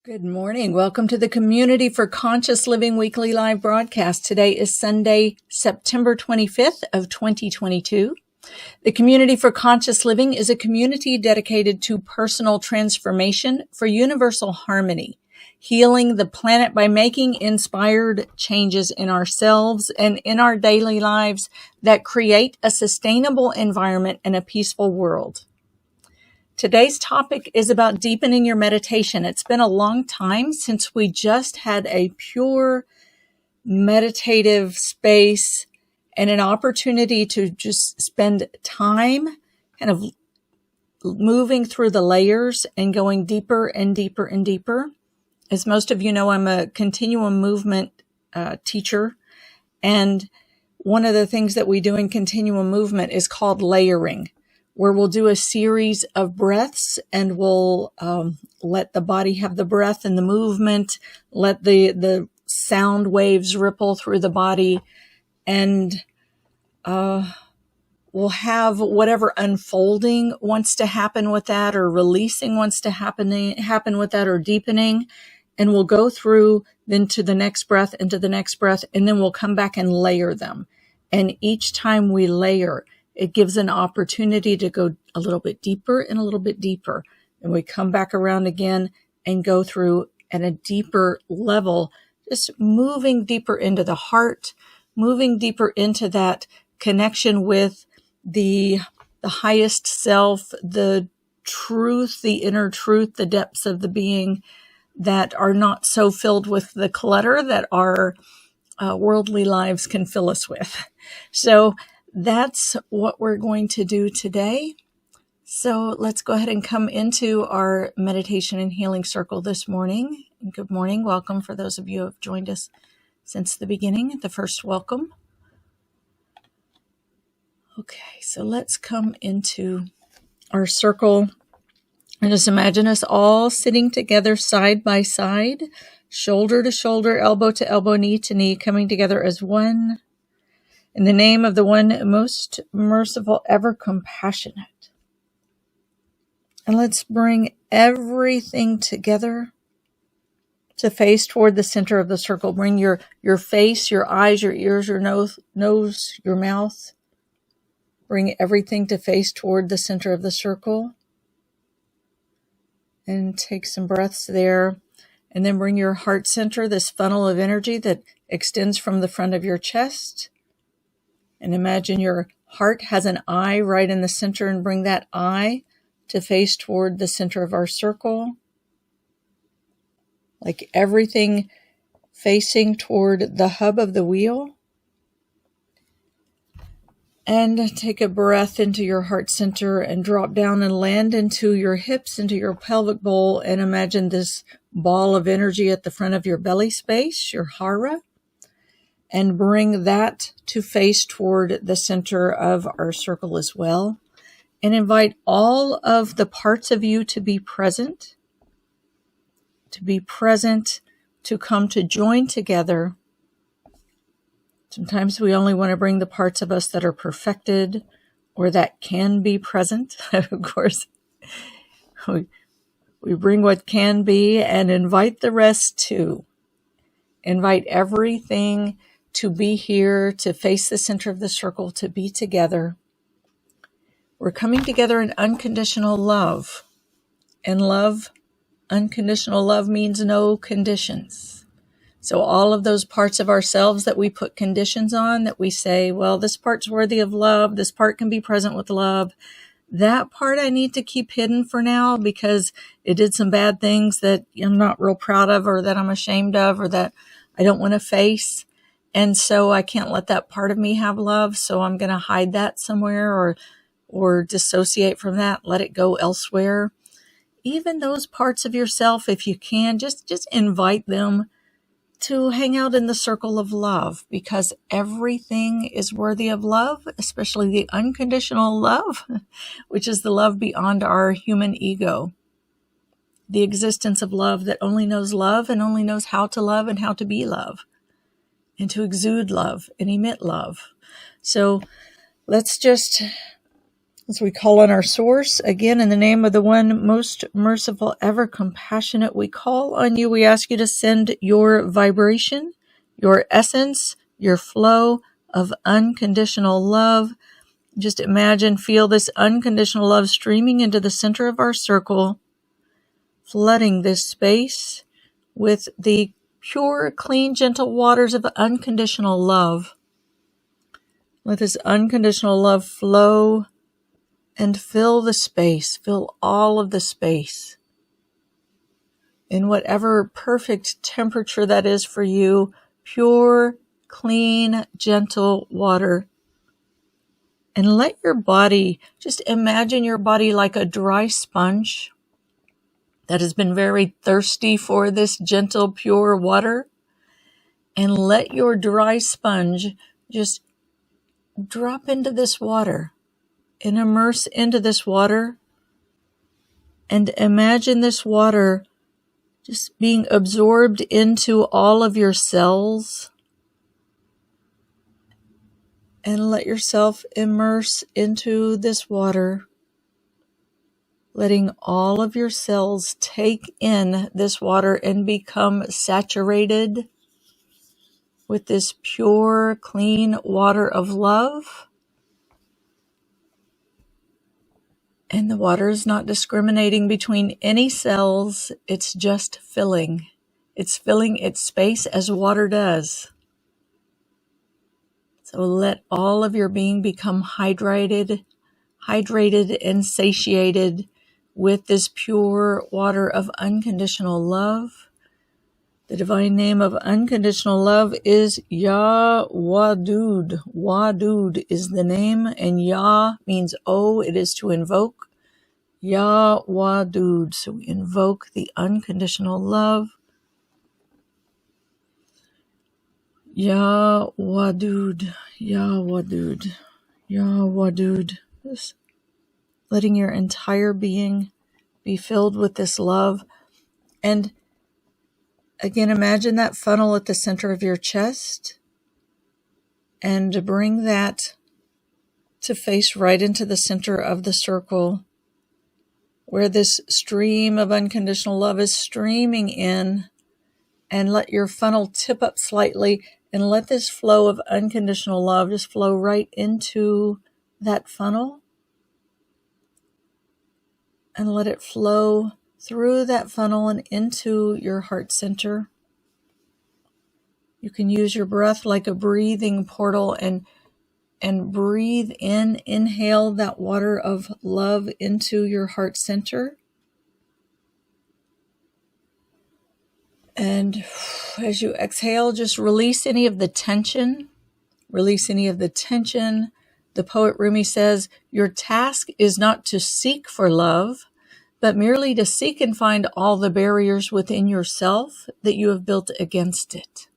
Good morning. Welcome to the Community for Conscious Living weekly live broadcast. Today is Sunday, September 25th of 2022. The Community for Conscious Living is a community dedicated to personal transformation for universal harmony, healing the planet by making inspired changes in ourselves and in our daily lives that create a sustainable environment and a peaceful world. Today's topic is about deepening your meditation. It's been a long time since we just had a pure meditative space and an opportunity to just spend time kind of moving through the layers and going deeper and deeper and deeper. As most of you know, I'm a continuum movement teacher, and one of the things that we do in continuum movement is called layering, where we'll do a series of breaths and we'll let the body have the breath and the movement, let the sound waves ripple through the body, and we'll have whatever unfolding wants to happen with that, or releasing wants to happen with that, or deepening. And we'll go through then to the next breath, into the next breath, and then we'll come back and layer them. And each time we layer, it gives an opportunity to go a little bit deeper and a little bit deeper. And we come back around again and go through at a deeper level, just moving deeper into the heart, moving deeper into that connection with the highest self, the truth, the inner truth, the depths of the being that are not so filled with the clutter that our worldly lives can fill us with. So that's what we're going to do today. So let's go ahead and come into our meditation and healing circle this morning. Good morning. Welcome for those of you who have joined us since the beginning, the first welcome. Okay, so let's come into our circle and just imagine us all sitting together side by side, shoulder to shoulder, elbow to elbow, knee to knee, coming together as one. In the name of the one most merciful, ever compassionate. And let's bring everything together to face toward the center of the circle. Bring your face, your eyes, your ears, your nose, your mouth. Bring everything to face toward the center of the circle. And take some breaths there. And then bring your heart center, this funnel of energy that extends from the front of your chest. And imagine your heart has an eye right in the center, and bring that eye to face toward the center of our circle. Like everything facing toward the hub of the wheel. And take a breath into your heart center and drop down and land into your hips, into your pelvic bowl. And imagine this ball of energy at the front of your belly space, your hara. And bring that to face toward the center of our circle as well. And invite all of the parts of you to be present, to come to join together. Sometimes we only want to bring the parts of us that are perfected or that can be present. Of course, we bring what can be and invite the rest too. Invite everything to be here, to face the center of the circle, to be together. We're coming together in unconditional love. And love, unconditional love means no conditions. So all of those parts of ourselves that we put conditions on, that we say, well, this part's worthy of love, this part can be present with love, that part I need to keep hidden for now because it did some bad things that I'm not real proud of, or that I'm ashamed of, or that I don't want to face. And so I can't let that part of me have love. So I'm going to hide that somewhere or dissociate from that, let it go elsewhere. Even those parts of yourself, if you can, just invite them to hang out in the circle of love, because everything is worthy of love, especially the unconditional love, which is the love beyond our human ego. The existence of love that only knows love and only knows how to love and how to be love. And to exude love and emit love. So let's just As we call on our source, again, in the name of the one most merciful, ever compassionate, we call on you. We ask you to send your vibration, your essence, your flow of unconditional love. Just imagine, feel this unconditional love streaming into the center of our circle, flooding this space with the pure, clean, gentle waters of unconditional love. Let this unconditional love flow and fill the space, fill all of the space in whatever perfect temperature that is for you. Pure, clean, gentle water. And let your body, just imagine your body like a dry sponge that has been very thirsty for this gentle, pure water. And let your dry sponge just drop into this water and immerse into this water. And imagine this water just being absorbed into all of your cells. And let yourself immerse into this water, letting all of your cells take in this water and become saturated with this pure, clean water of love. And the water is not discriminating between any cells. It's just filling. It's filling its space as water does. So let all of your being become hydrated and satiated with this pure water of unconditional love. The divine name of unconditional love is Yah Wadud. Wadud is the name, and Yah means oh, it is to invoke. Yah Wadud. So we invoke the unconditional love. Yah Wadud. Yah Wadud. Yah Wadud. Just letting your entire being be filled with this love. And again, imagine that funnel at the center of your chest, and bring that to face right into the center of the circle, where this stream of unconditional love is streaming in. And let your funnel tip up slightly, and let this flow of unconditional love just flow right into that funnel. And let it flow through that funnel and into your heart center. You can use your breath like a breathing portal and breathe in, inhale that water of love into your heart center. And as you exhale, just release any of the tension. Release any of the tension. The poet Rumi says, your task is not to seek for love, but merely to seek and find all the barriers within yourself that you have built against it.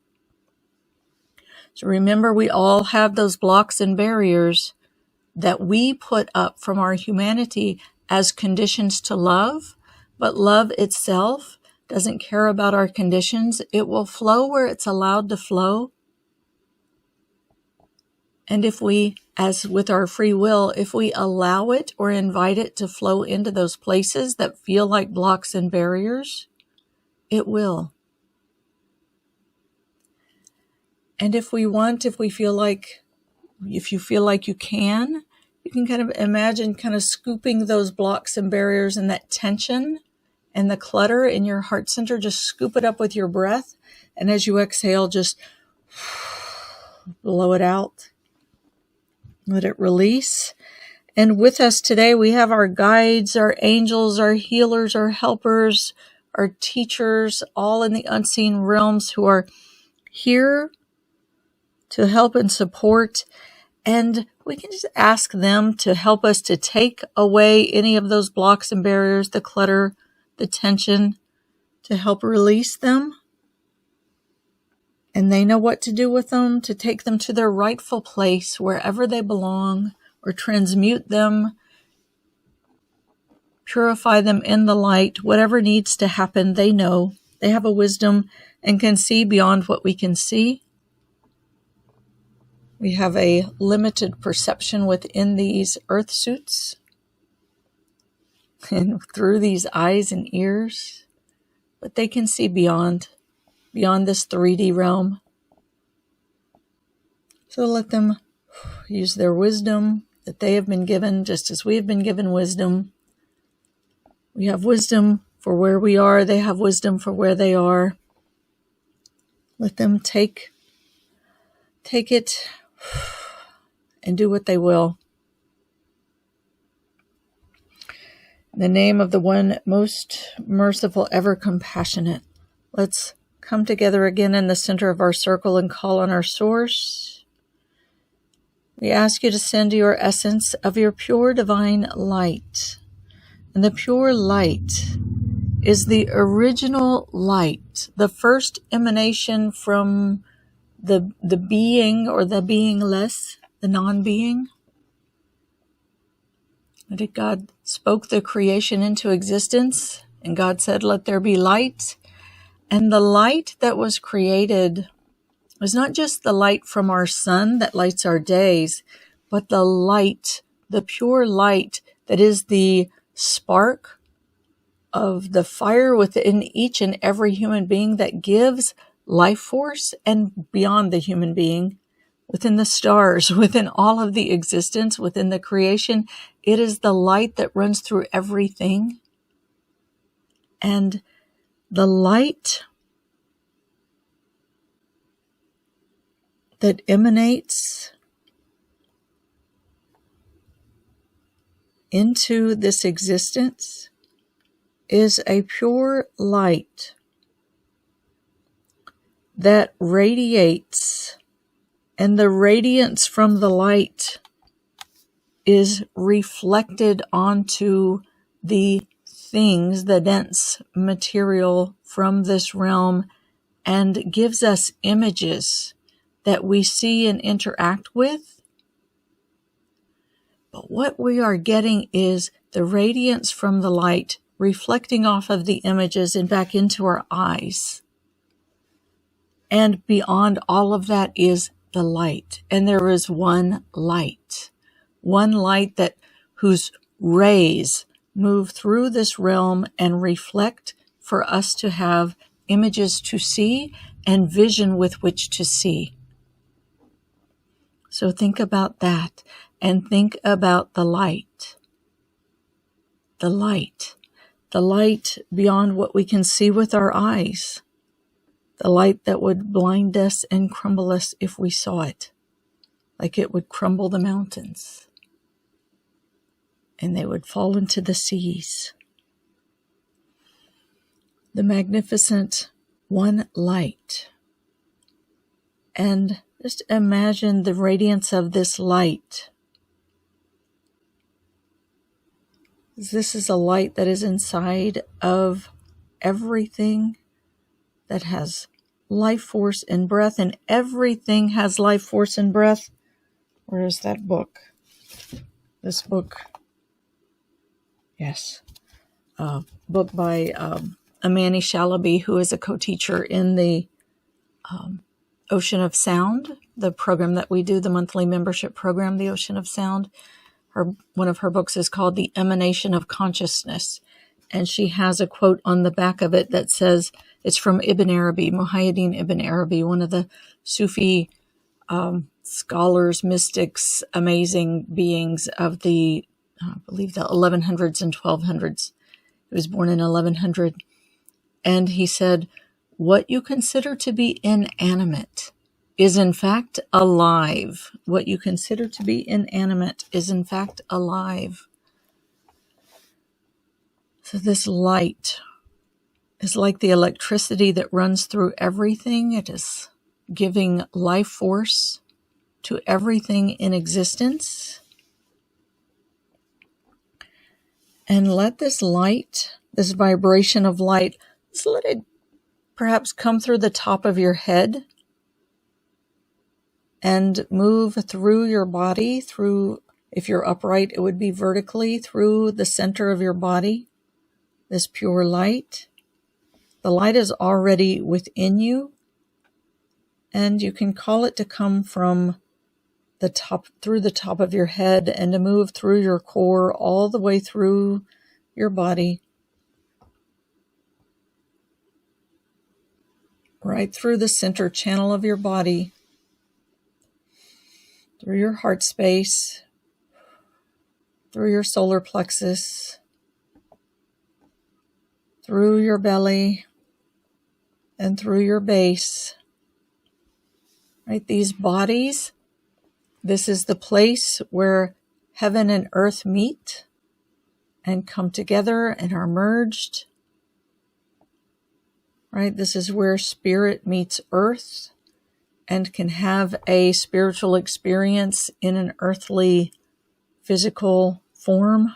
So remember, we all have those blocks and barriers that we put up from our humanity as conditions to love, but love itself doesn't care about our conditions. It will flow where it's allowed to flow. And if we, as with our free will, if we allow it or invite it to flow into those places that feel like blocks and barriers, it will. And if you feel like you can kind of imagine kind of scooping those blocks and barriers and that tension and the clutter in your heart center, just scoop it up with your breath. And as you exhale, just blow it out. Let it release. And with us today, we have our guides, our angels, our healers, our helpers, our teachers, all in the unseen realms who are here to help and support. And we can just ask them to help us to take away any of those blocks and barriers, the clutter, the tension, to help release them. And they know what to do with them, to take them to their rightful place, wherever they belong, or transmute them, purify them in the light. Whatever needs to happen, they know. They have a wisdom and can see beyond what we can see. We have a limited perception within these earth suits and through these eyes and ears, but they can see beyond this 3D realm. So let them use their wisdom that they have been given, just as we have been given wisdom. We have wisdom for where we are. They have wisdom for where they are. Let them take it and do what they will. In the name of the one most merciful, ever compassionate, let's come together again in the center of our circle and call on our source. We ask you to send your essence of your pure divine light. And the pure light is the original light, the first emanation from the being or the beingless, the non-being. That God spoke the creation into existence, and God said, "Let there be light." And the light that was created was not just the light from our sun that lights our days, but the light, the pure light that is the spark of the fire within each and every human being that gives life force, and beyond the human being, within the stars, within all of the existence, within the creation. It is the light that runs through everything. And the light that emanates into this existence is a pure light that radiates, and the radiance from the light is reflected onto the things, the dense material from this realm, and gives us images that we see and interact with. But what we are getting is the radiance from the light reflecting off of the images and back into our eyes. And beyond all of that is the light. And there is one light that whose rays move through this realm and reflect for us to have images to see and vision with which to see. So think about that, and think about the light. The light beyond what we can see with our eyes. The light that would blind us and crumble us if we saw it, like it would crumble the mountains, and they would fall into the seas. The magnificent one light. And just imagine the radiance of this light. This is a light that is inside of everything that has life force and breath, and everything has life force and breath. Where is that book? This book. Yes. Book by Amani Shalaby, who is a co-teacher in the Ocean of Sound, the program that we do, the monthly membership program, the Ocean of Sound. One of her books is called The Emanation of Consciousness. And she has a quote on the back of it that says, it's from Ibn Arabi, Muhyiddin Ibn Arabi, one of the Sufi scholars, mystics, amazing beings of the, I believe, the 1100s and 1200s. He was born in 1100. And he said, what you consider to be inanimate is in fact alive. What you consider to be inanimate is in fact alive. So this light is like the electricity that runs through everything. It is giving life force to everything in existence. And let this light, this vibration of light, just let it perhaps come through the top of your head and move through your body, through, if you're upright, it would be vertically through the center of your body, this pure light. The light is already within you, and you can call it to come from through the top of your head and to move through your core all the way through your body, right through the center channel of your body, through your heart space, through your solar plexus, through your belly, and through your base. Right? These bodies, this is the place where heaven and earth meet and come together and are merged. Right? This is where spirit meets earth and can have a spiritual experience in an earthly physical form.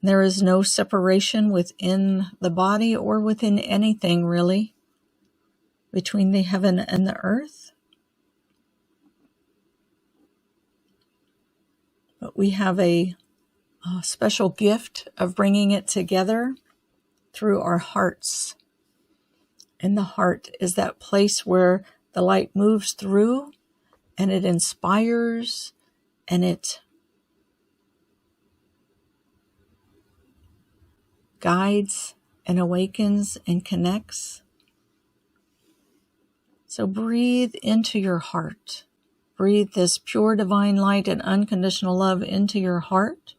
There is no separation within the body or within anything, really, between the heaven and the earth. But we have a special gift of bringing it together through our hearts. And the heart is that place where the light moves through and it inspires and it guides and awakens and connects. So breathe into your heart. Breathe this pure divine light and unconditional love into your heart.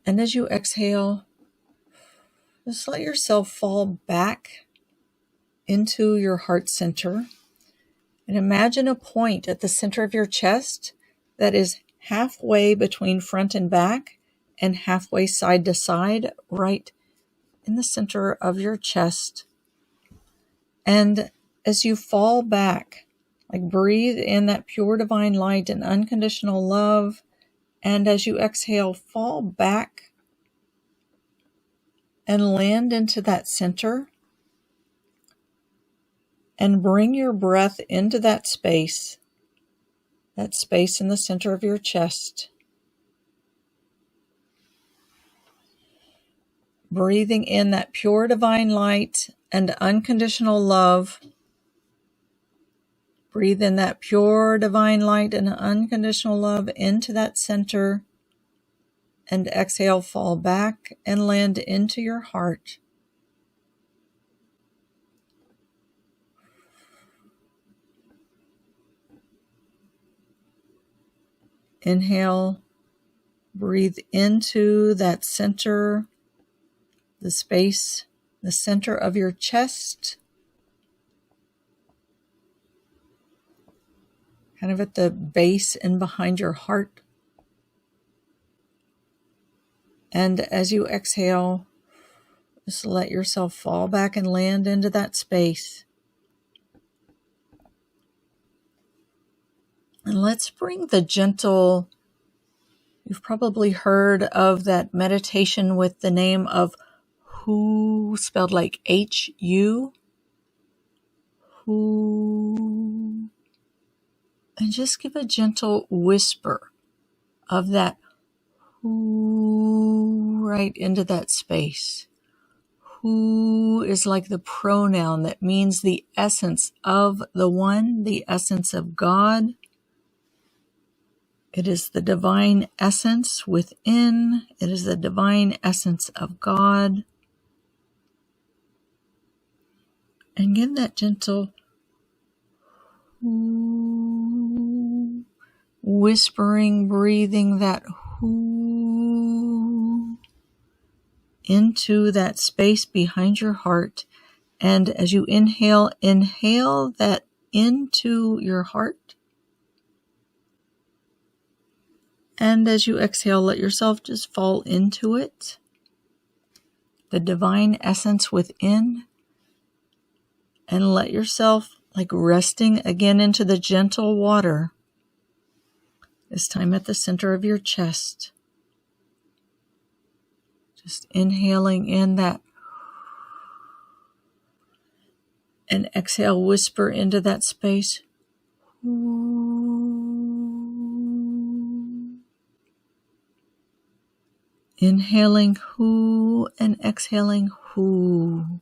And as you exhale, just let yourself fall back into your heart center. And imagine a point at the center of your chest that is halfway between front and back and halfway side to side, right in the center of your chest. And as you fall back, like breathe in that pure divine light and unconditional love. And as you exhale, fall back and land into that center. And bring your breath into that space in the center of your chest. Breathing in that pure divine light and unconditional love. Breathe in that pure divine light and unconditional love into that center. And exhale, fall back and land into your heart. Inhale, breathe into that center, the space, the center of your chest, kind of at the base and behind your heart. And as you exhale, just let yourself fall back and land into that space. And let's bring the gentle, you've probably heard of that meditation with the name of Hu, spelled like H-U. Hu. And just give a gentle whisper of that Hu right into that space. Hu is like the pronoun that means the essence of the one, the essence of God. It is the divine essence within. It is the divine essence of God. And give that gentle whispering, breathing that into that space behind your heart. And as you inhale that into your heart. And as you exhale, let yourself just fall into it. The divine essence within. And let yourself like resting again into the gentle water. This time at the center of your chest. Just inhaling in that. And exhale, whisper into that space. Inhaling Hu and exhaling Hu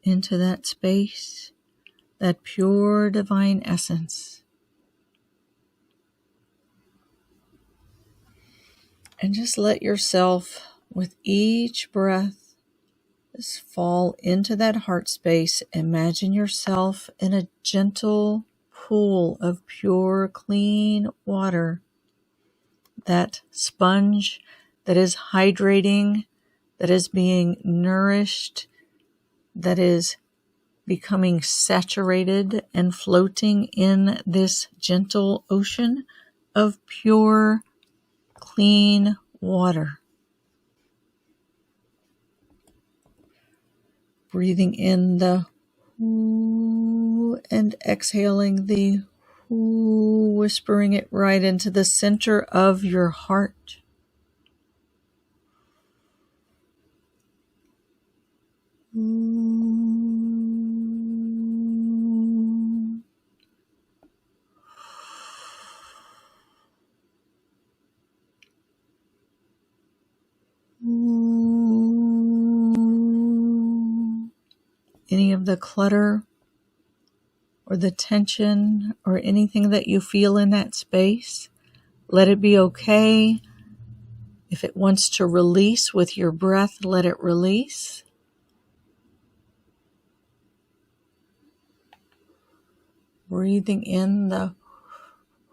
into that space, that pure divine essence. And just let yourself, with each breath, just fall into that heart space. Imagine yourself in a gentle pool of pure, clean water. That sponge that is hydrating, that is being nourished, that is becoming saturated and floating in this gentle ocean of pure, clean water. Breathing in the whoo and exhaling the whoo, whispering it right into the center of your heart. Any of the clutter or the tension or anything that you feel in that space, let it be okay. If it wants to release with your breath, let it release. Breathing in the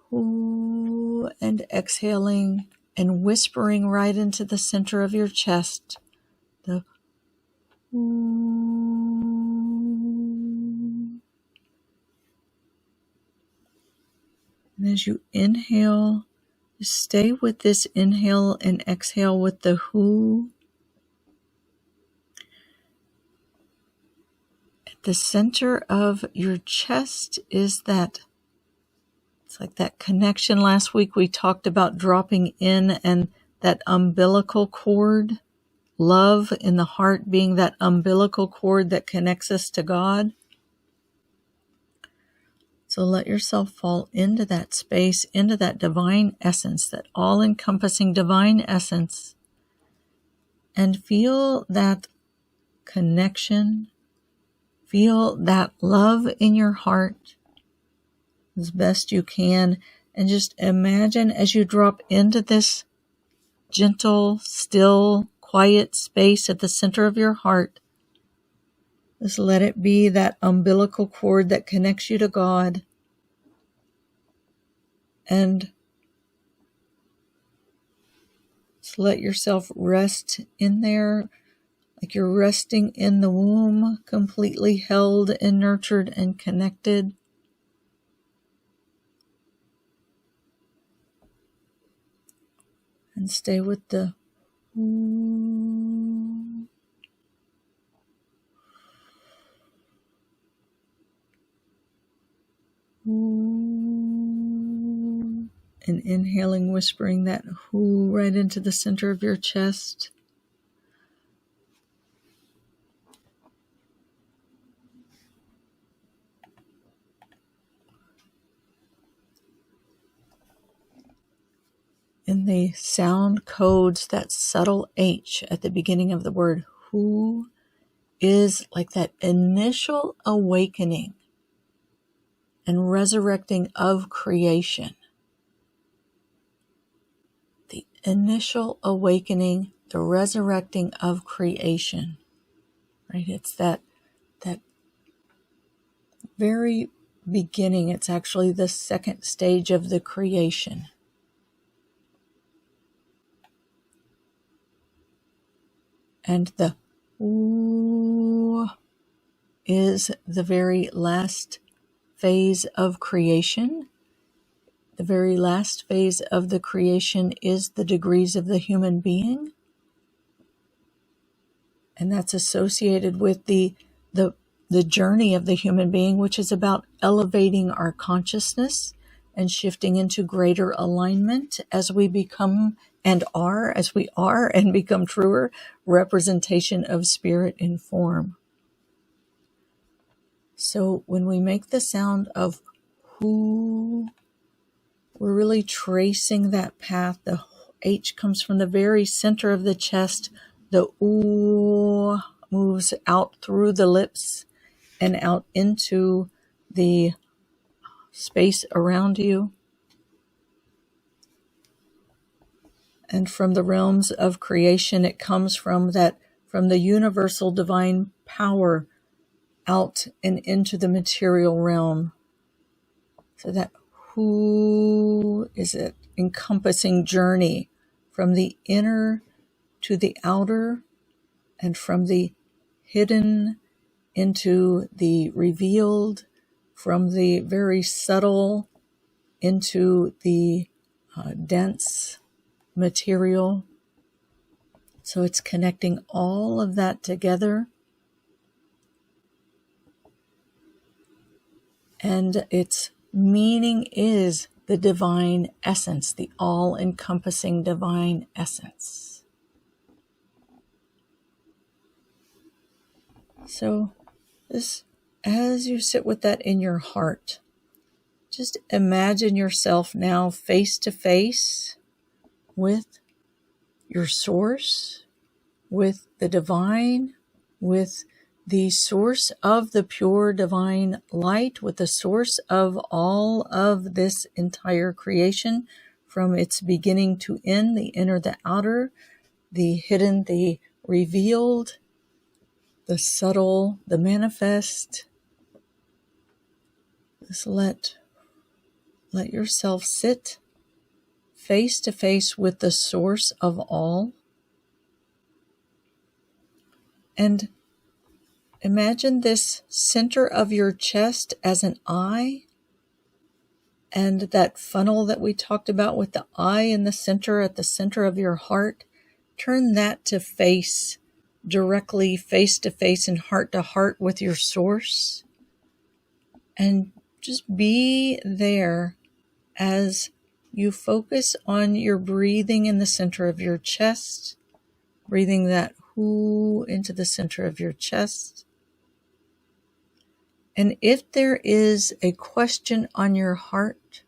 whoo and exhaling and whispering right into the center of your chest. The whoo. And as you inhale, just stay with this inhale and exhale with the whoo. At the center of your chest is that, it's like that connection. Last week we talked about dropping in and that umbilical cord. Love in the heart being that umbilical cord that connects us to God. So let yourself fall into that space, into that divine essence, that all-encompassing divine essence, and feel that connection, feel that love in your heart as best you can, and just imagine as you drop into this gentle, still, quiet space at the center of your heart, just let it be that umbilical cord that connects you to God. And just let yourself rest in there, like you're resting in the womb, completely held and nurtured and connected. And stay with the and inhaling, whispering that whoo right into the center of your chest. In the sound codes, that subtle H at the beginning of the word who is like that initial awakening and resurrecting of creation. The initial awakening, the resurrecting of creation, right? It's that very beginning. It's actually the second stage of the creation. And the ooh is the very last phase of creation. The very last phase of the creation is the degrees of the human being. And that's associated with the journey of the human being, which is about elevating our consciousness and shifting into greater alignment as we become and are, as we are and become truer representation of spirit in form. So when we make the sound of who, we're really tracing that path. The H comes from the very center of the chest. The ooh moves out through the lips and out into the space around you. And from the realms of creation, it comes from the universal divine power out and into the material realm. So that who is it? Encompassing journey from the inner to the outer, and from the hidden into the revealed, from the very subtle into the dense material. So it's connecting all of that together. And its meaning is the divine essence, the all-encompassing divine essence. So as you sit with that in your heart, just imagine yourself now face to face with your source, with the divine, with the source of the pure divine light, with the source of all of this entire creation, from its beginning to end, the inner, the outer, the hidden, the revealed, the subtle, the manifest. Just let yourself sit face to face with the source of all. And imagine this center of your chest as an eye, and that funnel that we talked about with the eye in the center, at the center of your heart, turn that to face, directly face to face and heart to heart with your source. And just be there as you focus on your breathing in the center of your chest, breathing that whoo into the center of your chest. And if there is a question on your heart,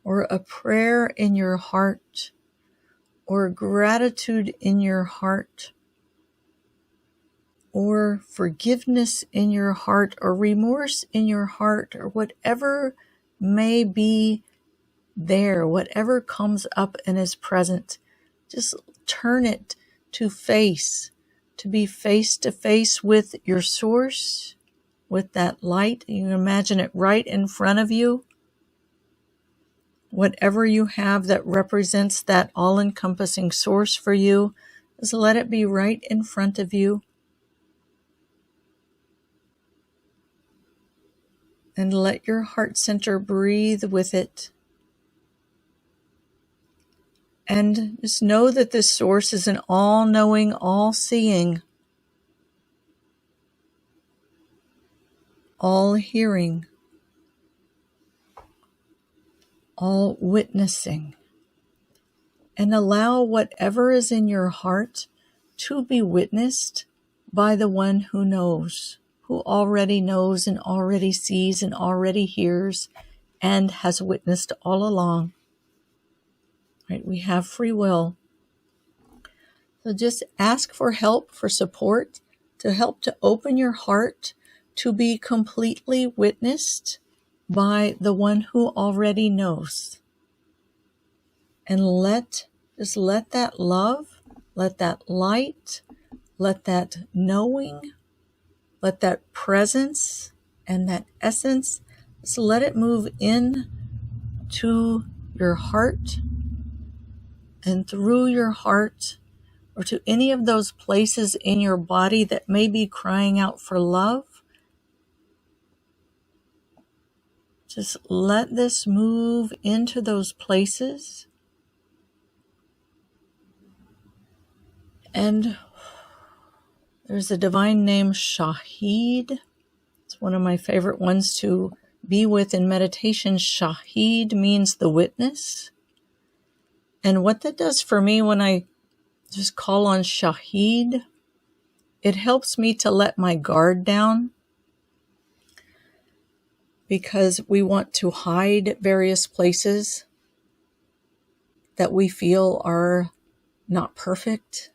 or a prayer in your heart, or gratitude in your heart, or forgiveness in your heart, or remorse in your heart, or whatever may be there, whatever comes up and is present, just turn it to be face to face with your source, with that light. You can imagine it right in front of you. Whatever you have that represents that all-encompassing source for you, just let it be right in front of you. And let your heart center breathe with it. And just know that this source is an all-knowing, all-seeing, all-hearing, all-witnessing. And allow whatever is in your heart to be witnessed by the one who knows, who already knows and already sees and already hears and has witnessed all along. Right? We have free will. So just ask for help, for support, to help to open your heart to be completely witnessed by the one who already knows. And just let that love, let that light, let that knowing, let that presence and that essence, just let it move in to your heart and through your heart, or to any of those places in your body that may be crying out for love. Just let this move into those places. And there's a divine name, Shahid. It's one of my favorite ones to be with in meditation. Shahid means the witness. And what that does for me when I just call on Shahid, it helps me to let my guard down, because we want to hide various places that we feel are not perfect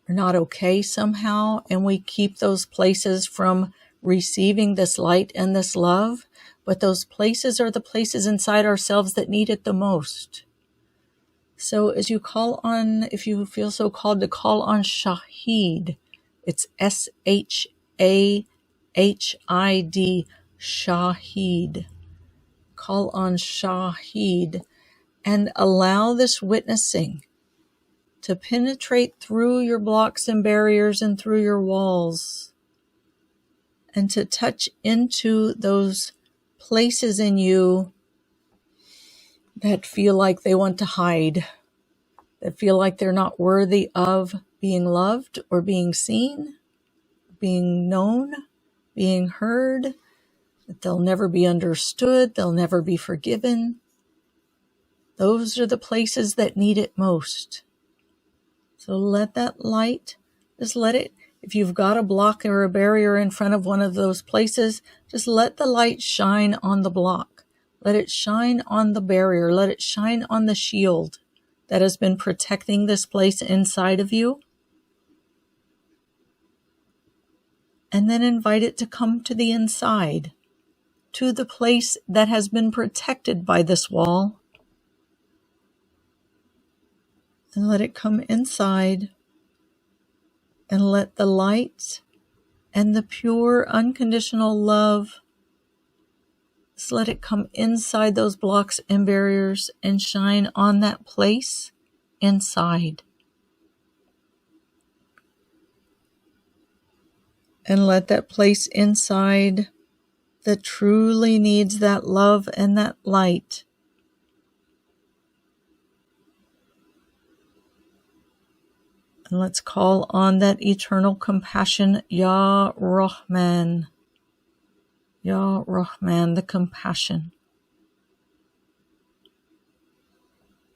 or not okay somehow, and we keep those places from receiving this light and this love, but those places are the places inside ourselves that need it the most. So as you call on, if you feel so called to call on Shahid, it's Shahid, Shahid. Call on Shahid and allow this witnessing to penetrate through your blocks and barriers and through your walls, and to touch into those places in you that feel like they want to hide, that feel like they're not worthy of being loved or being seen, being known, being heard, that they'll never be understood, they'll never be forgiven. Those are the places that need it most. So let that light, just let it, if you've got a block or a barrier in front of one of those places, just let the light shine on the block. Let it shine on the barrier. Let it shine on the shield that has been protecting this place inside of you. And then invite it to come to the inside, to the place that has been protected by this wall. And let it come inside, and let the light and the pure unconditional love, just let it come inside those blocks and barriers and shine on that place inside. And let that place inside that truly needs that love and that light and let's call on that eternal compassion, Ya Rahman. Ya Rahman, the compassion.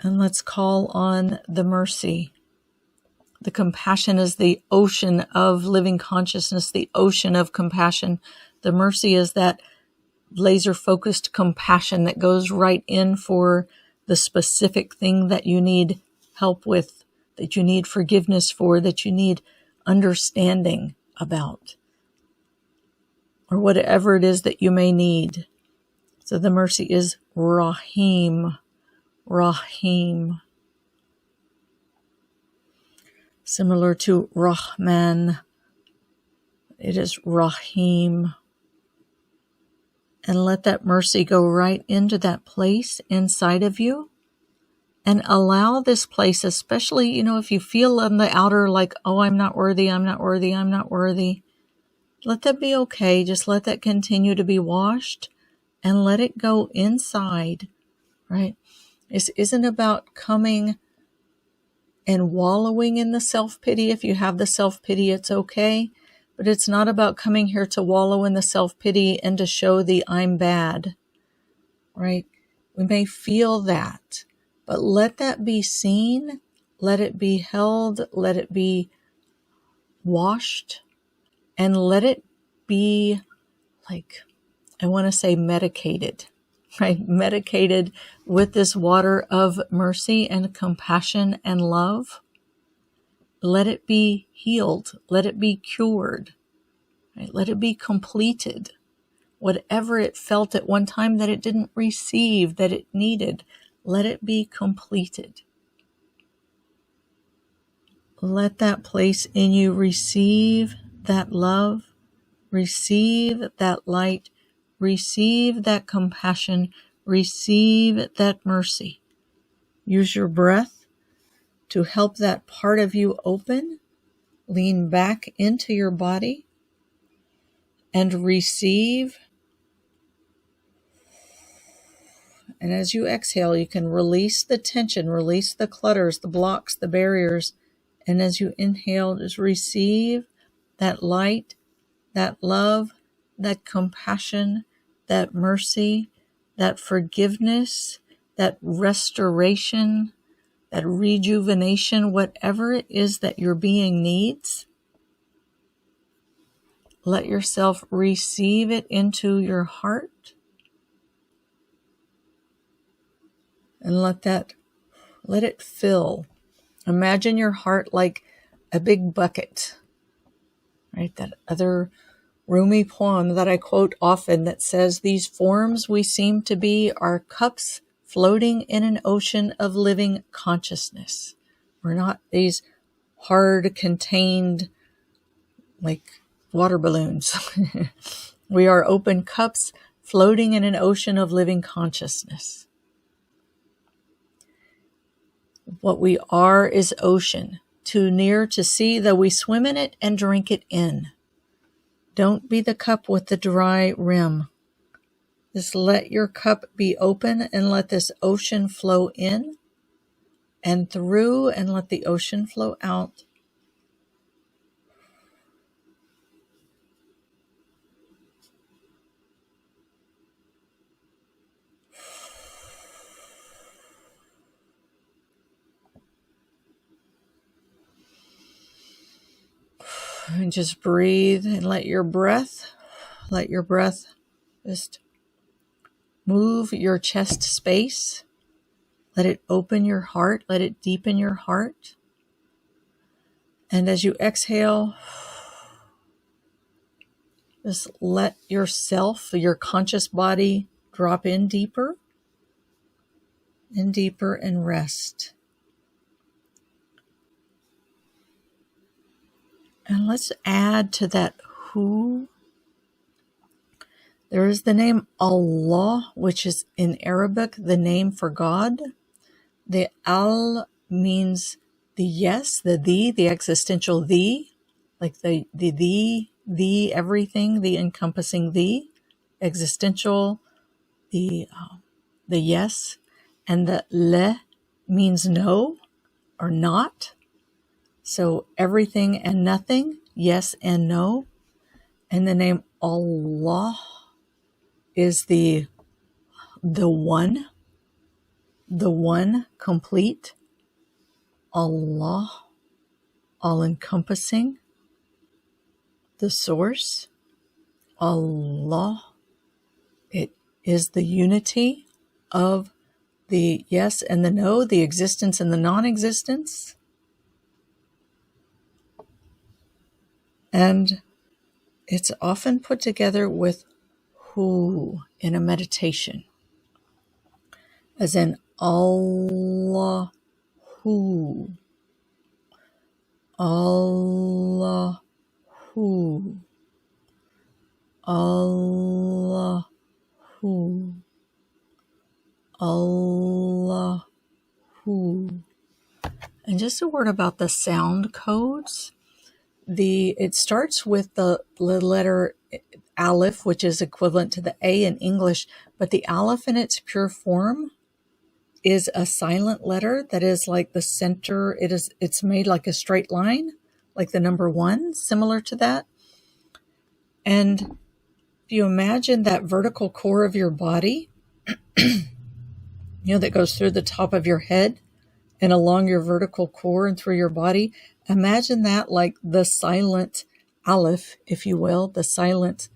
And let's call on the mercy. The compassion is the ocean of living consciousness, the ocean of compassion. The mercy is that laser-focused compassion that goes right in for the specific thing that you need help with, that you need forgiveness for, that you need understanding about, or whatever it is that you may need. So the mercy is Rahim, Rahim. Similar to Rahman, it is Rahim. And let that mercy go right into that place inside of you. And allow this place, especially, if you feel on the outer like, oh, I'm not worthy, I'm not worthy, I'm not worthy. Let that be okay. Just let that continue to be washed and let it go inside, right? This isn't about coming and wallowing in the self-pity. If you have the self-pity, it's okay. But it's not about coming here to wallow in the self-pity and to show the I'm bad, right? We may feel that, but let that be seen. Let it be held. Let it be washed. And let it be I want to say medicated, right? Medicated with this water of mercy and compassion and love. Let it be healed. Let it be cured. Right? Let it be completed. Whatever it felt at one time that it didn't receive, that it needed, let it be completed. Let that place in you receive that love, receive that light, receive that compassion, receive that mercy. Use your breath to help that part of you open. Lean back into your body and receive. And as you exhale, you can release the tension, release the clutters, the blocks, the barriers. And as you inhale, just receive that light, that love, that compassion, that mercy, that forgiveness, that restoration, that rejuvenation, whatever it is that your being needs. Let yourself receive it into your heart. And let it fill. Imagine your heart like a big bucket, right? That other Rumi poem that I quote often that says, "These forms we seem to be are cups floating in an ocean of living consciousness." We're not these hard, contained, like water balloons. We are open cups floating in an ocean of living consciousness. What we are is ocean, too near to see, though we swim in it and drink it in. Don't be the cup with the dry rim. Just let your cup be open and let this ocean flow in and through, and let the ocean flow out. And just breathe and let your breath just move your chest space. Let it open your heart. Let it deepen your heart. And as you exhale, just let yourself, your conscious body, drop in deeper and deeper and rest. And let's add to that who. There is the name Allah, which is in Arabic the name for God. The al means the yes, the existential the, like the everything, the encompassing the, existential, the yes, and the le means no or not. So everything and nothing, yes and no. And the name Allah is the one complete, Allah, all-encompassing, the source, Allah. It is the unity of the yes and the no, the existence and the non-existence. And it's often put together with who in a meditation, as in Allah, who, Allah, who, Allah, who, Allah, who. And just a word about the sound codes. It starts with the letter Aleph, which is equivalent to the A in English, but the Aleph in its pure form is a silent letter that is like the center. It's made like a straight line, like the number 1, similar to that. And if you imagine that vertical core of your body, that goes through the top of your head and along your vertical core and through your body, imagine that like the silent Aleph, if you will, the silent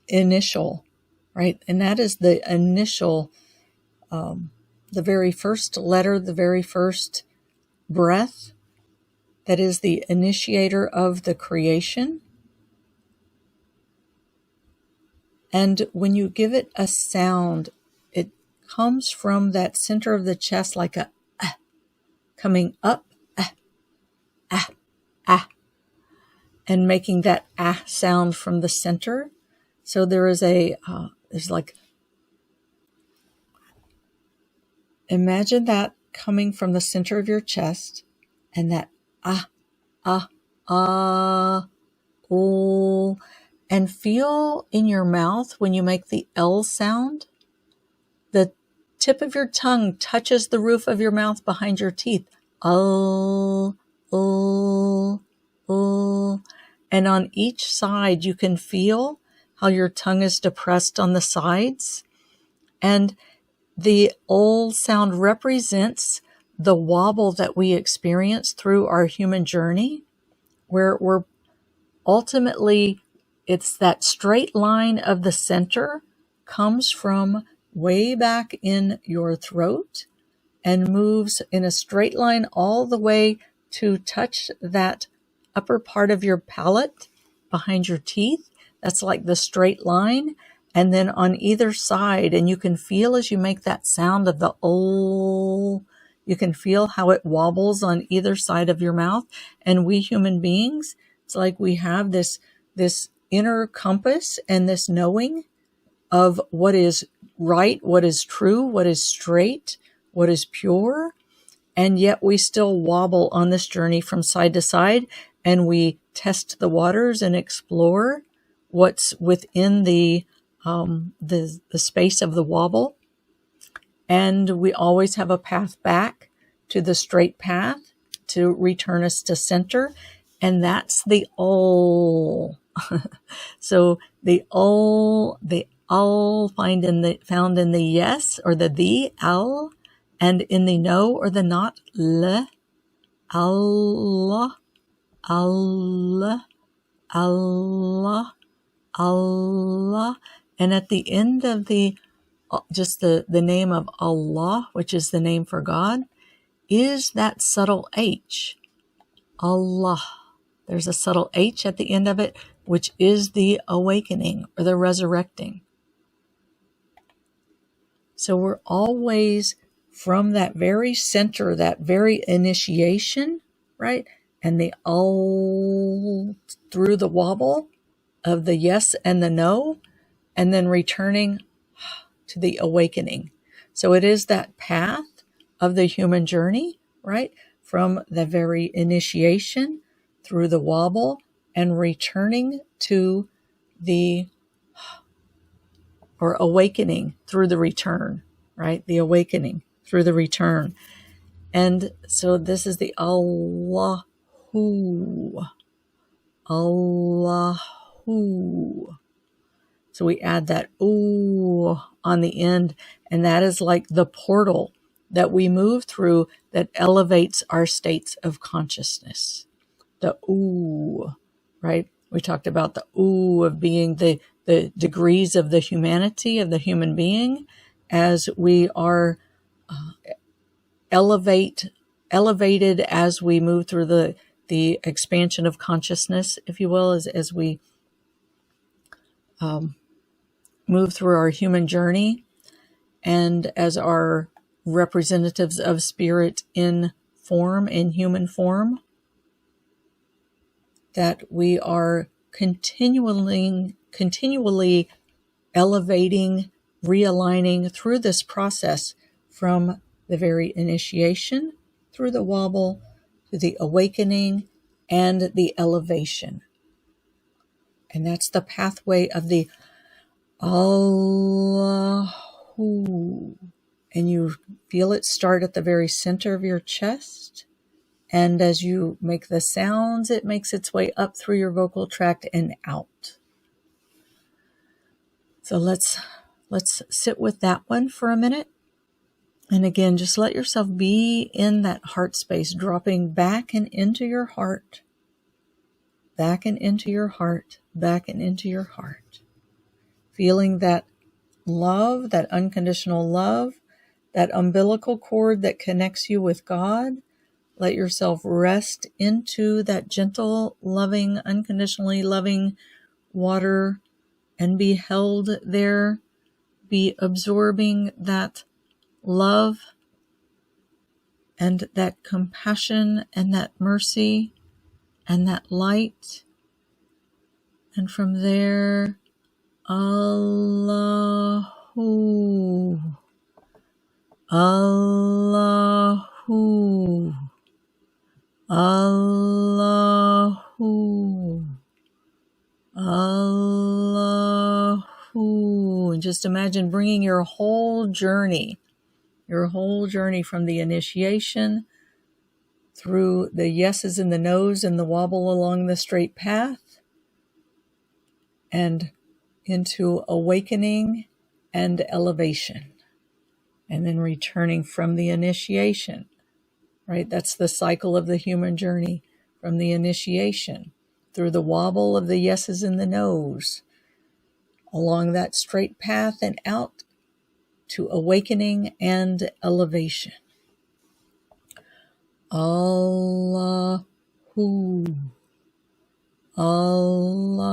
initial, right? And that is the initial, the very first letter, the very first breath, that is the initiator of the creation. And when you give it a sound, it comes from that center of the chest like a coming up, and making that sound from the center. So there is there's like, imagine that coming from the center of your chest, and that oh, and feel in your mouth when you make the L sound, the tip of your tongue touches the roof of your mouth behind your teeth. Oh. And on each side, you can feel how your tongue is depressed on the sides. And the old sound represents the wobble that we experience through our human journey, where we're ultimately, it's that straight line of the center comes from way back in your throat and moves in a straight line all the way to touch that upper part of your palate behind your teeth. That's like the straight line. And then on either side, and you can feel as you make that sound of the oh, you can feel how it wobbles on either side of your mouth. And we human beings, it's like we have this inner compass and this knowing of what is right, what is true, what is straight, what is pure. And yet we still wobble on this journey from side to side, and we test the waters and explore what's within the space of the wobble. And we always have a path back to the straight path to return us to center. And that's the all. So the all found in the yes or the al, and in the no or the not, le, Allah, Allah, Allah, Allah. And at the end of just the name of Allah, which is the name for God, is that subtle H, Allah. There's a subtle H at the end of it, which is the awakening or the resurrecting. So we're always from that very center, that very initiation, right? And the all through the wobble of the yes and the no, and then returning to the awakening. So it is that path of the human journey, right? From the very initiation through the wobble and returning to or awakening through the return, right? The awakening through the return. And so this is the Allahu, Allahu. So we add that ooh on the end, and that is like the portal that we move through that elevates our states of consciousness. The ooh, right? We talked about the ooh of being the degrees of the humanity of the human being as we are elevated as we move through the expansion of consciousness, if you will, as we move through our human journey, and as our representatives of spirit in form, in human form, that we are continually elevating, realigning through this process from the very initiation, through the wobble, to the awakening, and the elevation. And that's the pathway of the Allahu. And you feel it start at the very center of your chest. And as you make the sounds, it makes its way up through your vocal tract and out. So let's sit with that one for a minute. And again, just let yourself be in that heart space, dropping back and into your heart, back and into your heart, back and into your heart. Feeling that love, that unconditional love, that umbilical cord that connects you with God. Let yourself rest into that gentle, loving, unconditionally loving water and be held there. Be absorbing that love and that compassion and that mercy and that light. And from there, Allahu, Allahu, Allahu, Allahu. And just imagine bringing your whole journey from the initiation through the yeses and the nos and the wobble along the straight path and into awakening and elevation. And then returning from the initiation, right? That's the cycle of the human journey, from the initiation through the wobble of the yeses and the nos, along that straight path and out to awakening and elevation. Allahu, Allahu,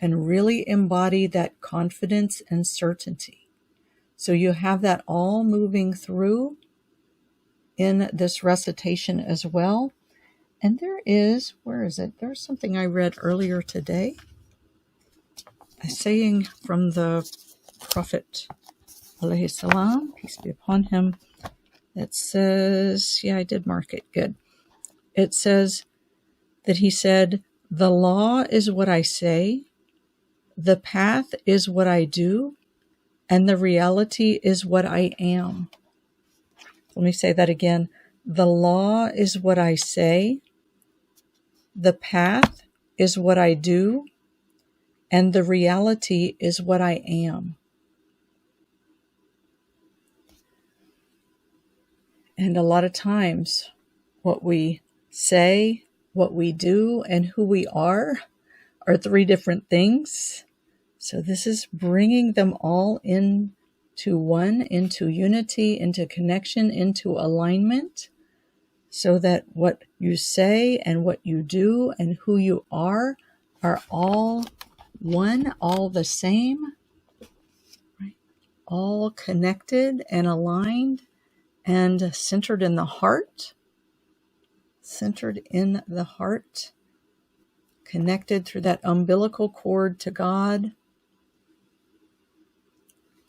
and really embody that confidence and certainty. So you have that all moving through in this recitation as well. And there is, where is it? There's something I read earlier today, a saying from the Prophet, alayhi salam, peace be upon him, that says, yeah, I did mark it, good. It says that he said, the law is what I say, the path is what I do, and the reality is what I am. Let me say that again. The law is what I say, the path is what I do, and the reality is what I am. And a lot of times, what we say, what we do, and who we are 3 different things. So this is bringing them all into one, into unity, into connection, into alignment, so that what you say and what you do and who you are all one, all the same, right? All connected and aligned and centered in the heart, connected through that umbilical cord to God,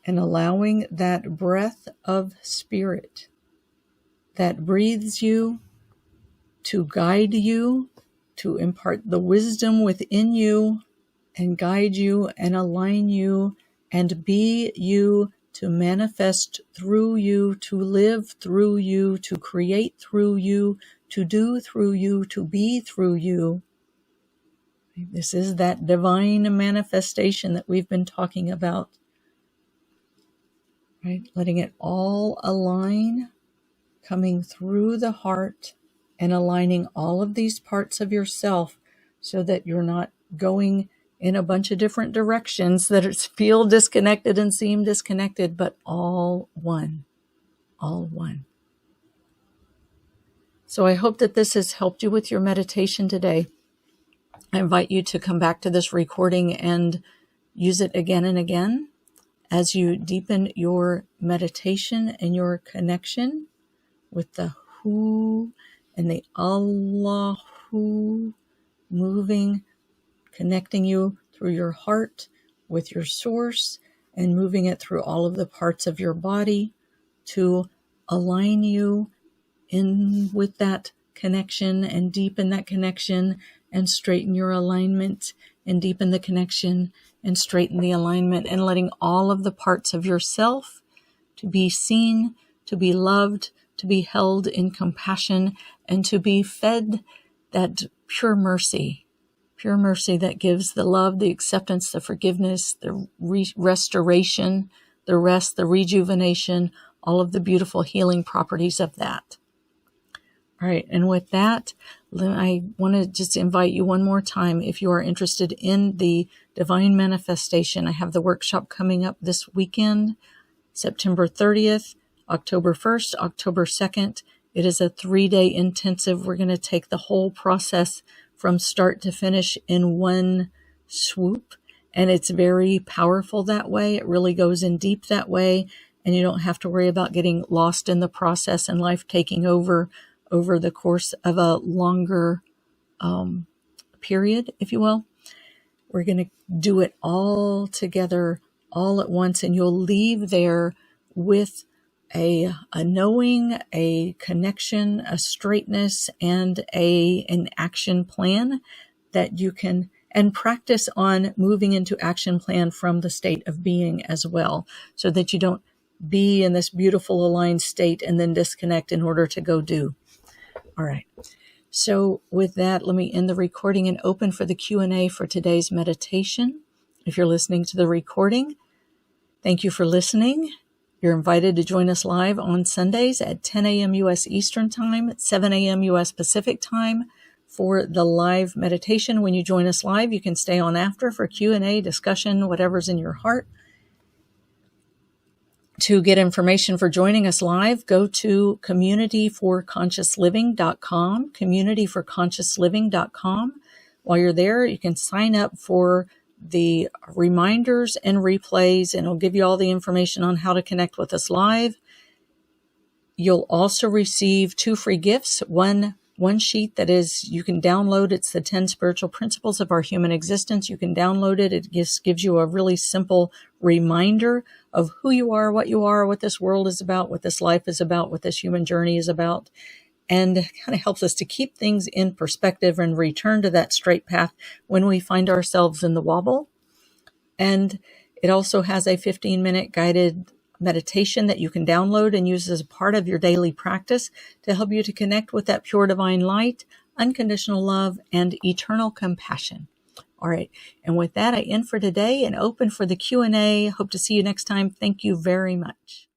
and allowing that breath of spirit that breathes you to guide you, to impart the wisdom within you and guide you and align you and be you, to manifest through you, to live through you, to create through you, to do through you, to be through you. This is that divine manifestation that we've been talking about, right? Letting it all align, coming through the heart and aligning all of these parts of yourself so that you're not going in a bunch of different directions that feel disconnected and seem disconnected, but all one, all one. So I hope that this has helped you with your meditation today. I invite you to come back to this recording and use it again and again as you deepen your meditation and your connection with the Hu and the Allahu, moving, connecting you through your heart with your source and moving it through all of the parts of your body to align you in with that connection and deepen that connection and straighten your alignment and deepen the connection and straighten the alignment, and letting all of the parts of yourself to be seen, to be loved, to be held in compassion, and to be fed that pure mercy that gives the love, the acceptance, the forgiveness, the restoration, the rest, the rejuvenation, all of the beautiful healing properties of that. All right, and with that, I want to just invite you one more time, if you are interested in the divine manifestation. I have the workshop coming up this weekend, September 30th, October 1st, October 2nd. It is a 3-day intensive. We're going to take the whole process from start to finish in one swoop. And it's very powerful that way. It really goes in deep that way. And you don't have to worry about getting lost in the process and life taking over the course of a longer period, if you will. We're going to do it all together, all at once. And you'll leave there with a knowing, a connection, a straightness, and an action plan that you can, and practice on moving into action plan from the state of being as well, so that you don't be in this beautiful aligned state and then disconnect in order to go do. All right. So with that, let me end the recording and open for the Q&A for today's meditation. If you're listening to the recording, thank you for listening. You're invited to join us live on Sundays at 10 a.m. U.S. Eastern Time, at 7 a.m. U.S. Pacific Time for the live meditation. When you join us live, you can stay on after for Q&A, discussion, whatever's in your heart. To get information for joining us live, go to communityforconsciousliving.com, communityforconsciousliving.com. While you're there, you can sign up for the reminders and replays, and it'll give you all the information on how to connect with us live. You'll also receive 2 free gifts. One sheet that is, you can download. It's the 10 spiritual principles of our human existence. You can download it. It just gives you a really simple reminder of who you are, what this world is about, what this life is about, what this human journey is about, and kind of helps us to keep things in perspective and return to that straight path when we find ourselves in the wobble. And it also has a 15-minute guided meditation that you can download and use as a part of your daily practice to help you to connect with that pure divine light, unconditional love, and eternal compassion. All right. And with that, I end for today and open for the Q&A. Hope to see you next time. Thank you very much.